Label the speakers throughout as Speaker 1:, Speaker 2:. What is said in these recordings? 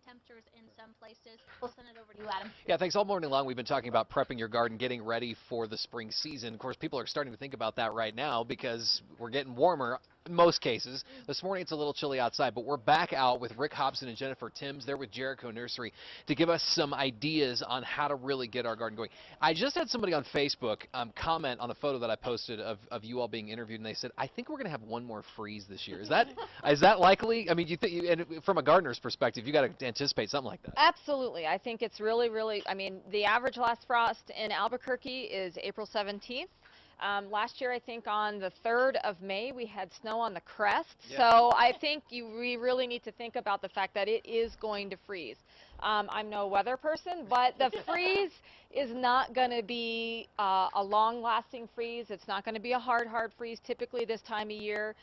Speaker 1: temperatures in some places. We'll send it over to you, Adam.
Speaker 2: Yeah, thanks. All morning long, we've been talking about prepping your garden, getting ready for the spring season. Of course, people are starting to think about that right now because we're getting warmer in most cases. This morning, it's a little chilly outside, but we're back out with Rick Hobson and Jennifer Timms. They're with Jericho Nursery to give us some ideas on how to really get our garden going. I just had somebody on Facebook comment on a photo that I posted of you all being interviewed, and they said, I think we're going to have one more freeze this year. Is that likely? I mean, you think, and from a gardener's perspective, you got to anticipate something like that.
Speaker 3: Absolutely. I think it's really, I mean, the average last frost in Albuquerque is April 17th. Last year, I think on the 3rd of May, we had snow on the crest. Yep. So I think we really need to think about the fact that it is going to freeze. I'm no weather person, but the freeze is not going to be a long-lasting freeze. It's not going to be a hard freeze typically this time of year.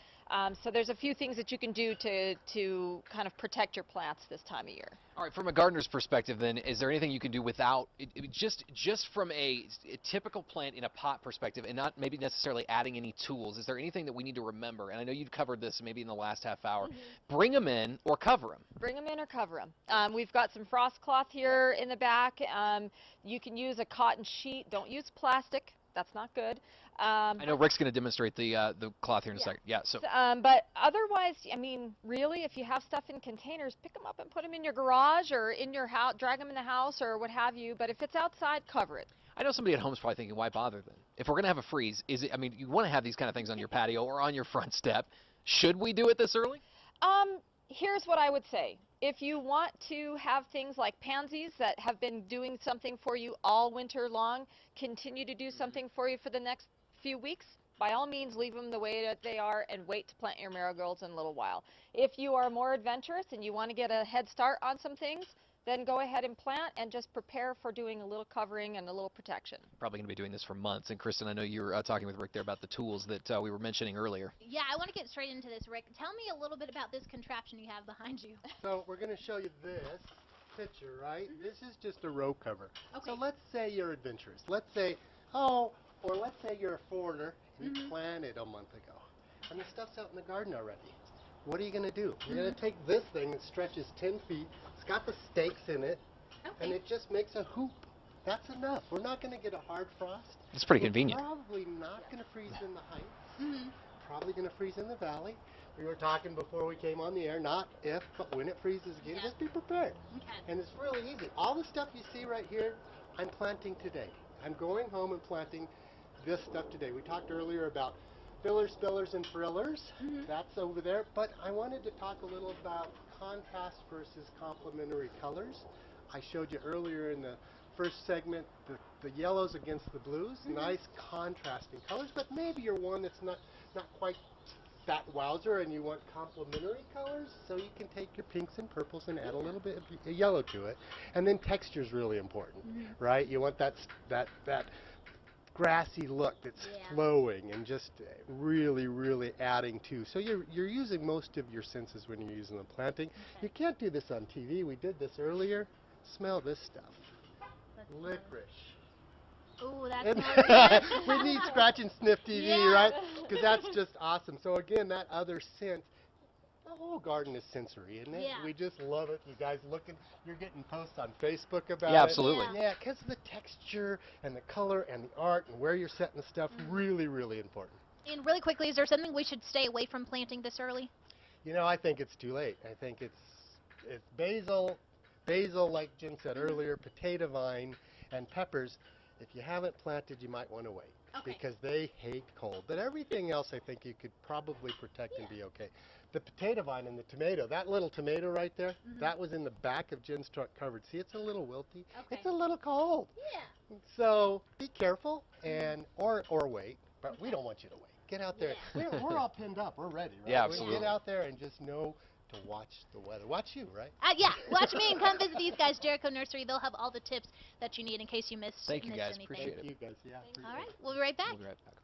Speaker 3: So there's a few things that you can do to kind of protect your plants this time of year.
Speaker 2: All right, from a gardener's perspective then, is there anything you can do without, just from a typical plant in a pot perspective and not maybe necessarily adding any tools, is there anything that we need to remember? And I know you've covered this maybe in the last half hour. Bring them in or cover them.
Speaker 3: Bring them in or cover them. We've got some frost cloth here in the back. You can use a cotton sheet. Don't use plastic. That's not good.
Speaker 2: I know Rick's going to demonstrate the cloth here in a second. Yeah. So.
Speaker 3: But otherwise, I mean, really, if you have stuff in containers, pick them up and put them in your garage or in your house, drag them in the house or what have you. But if it's outside, cover it.
Speaker 2: I know somebody at home is probably thinking, why bother then? If we're going to have a freeze, I mean, you want to have these kind of things on your patio or on your front step. Should we do it this early?
Speaker 3: Here's what I would say. If you want to have things like pansies that have been doing something for you all winter long, continue to do something for you for the next few weeks, by all means leave them the way that they are and wait to plant your marigolds in a little while. If you are more adventurous and you want to get a head start on some things, then go ahead and plant and just prepare for doing a little covering and a little protection.
Speaker 2: Probably going to be doing this for months. And Kristen, I know you were talking with Rick there about the tools that we were mentioning earlier.
Speaker 1: Yeah, I want to get straight into this, Rick. Tell me a little bit about this contraption you have behind you.
Speaker 4: So we're going to show you this picture, right? This is just a row cover.
Speaker 1: Okay.
Speaker 4: So let's say you're adventurous. Let's say, or let's say you're a foreigner and you planted a month ago. And the stuff's out in the garden already. What are you going to do? You're going to take this thing that stretches 10 feet. It's got the stakes in it, and it just makes a hoop. That's enough. We're not going to get a hard frost.
Speaker 2: It's pretty convenient.
Speaker 4: Probably not going to freeze in the heights. Probably going to freeze in the valley. We were talking before we came on the air, not if, but when it freezes again, just be prepared.
Speaker 1: Okay.
Speaker 4: And it's really easy. All the stuff you see right here, I'm planting today. I'm going home and planting this stuff today. We talked earlier about fillers, spillers, and frillers. That's over there. But I wanted to talk a little about contrast versus complementary colors. I showed you earlier in the first segment the yellows against the blues. Nice contrasting colors, but maybe you're one that's not quite that wowzer and you want complementary colors, so you can take your pinks and purples and add a little bit of yellow to it. And then texture is really important, right? You want that grassy look that's flowing and just really adding to. So you're using most of your senses when you're using the planting. You can't do this on TV. We did this earlier. Smell this stuff. Licorice.
Speaker 1: Ooh, that's really good.
Speaker 4: We need scratch and sniff TV, right? Because that's just awesome. So again, that other scent. The whole garden is sensory, isn't it?
Speaker 1: Yeah.
Speaker 4: We just love it. You guys looking, you're getting posts on Facebook about it.
Speaker 2: Yeah, absolutely.
Speaker 4: Yeah, because the texture and the color and the art and where you're setting the stuff, really important.
Speaker 1: And really quickly, is there something we should stay away from planting this early?
Speaker 4: You know, I think it's too late. I think it's basil, like Jen said earlier, potato vine, and peppers. If you haven't planted, you might want to wait. Because they hate cold. But everything else I think you could probably protect and be okay. The potato vine and the tomato, that little tomato right there, that was in the back of Jen's truck covered. See, it's a little wilty. It's a little cold.
Speaker 1: Yeah.
Speaker 4: So be careful and or wait, but we don't want you to wait. Get out there. We're all pinned up. We're ready, right?
Speaker 2: Yeah, absolutely.
Speaker 4: Get out there and just know to watch the weather. Watch you, right?
Speaker 1: Yeah, watch me and come visit these guys, Jericho Nursery. They'll have all the tips that you need in case you miss
Speaker 2: Thank you guys.
Speaker 1: anything.
Speaker 2: Appreciate it.
Speaker 4: Thank you guys. Yeah.
Speaker 1: All right, we'll be right back.
Speaker 2: We'll be right back.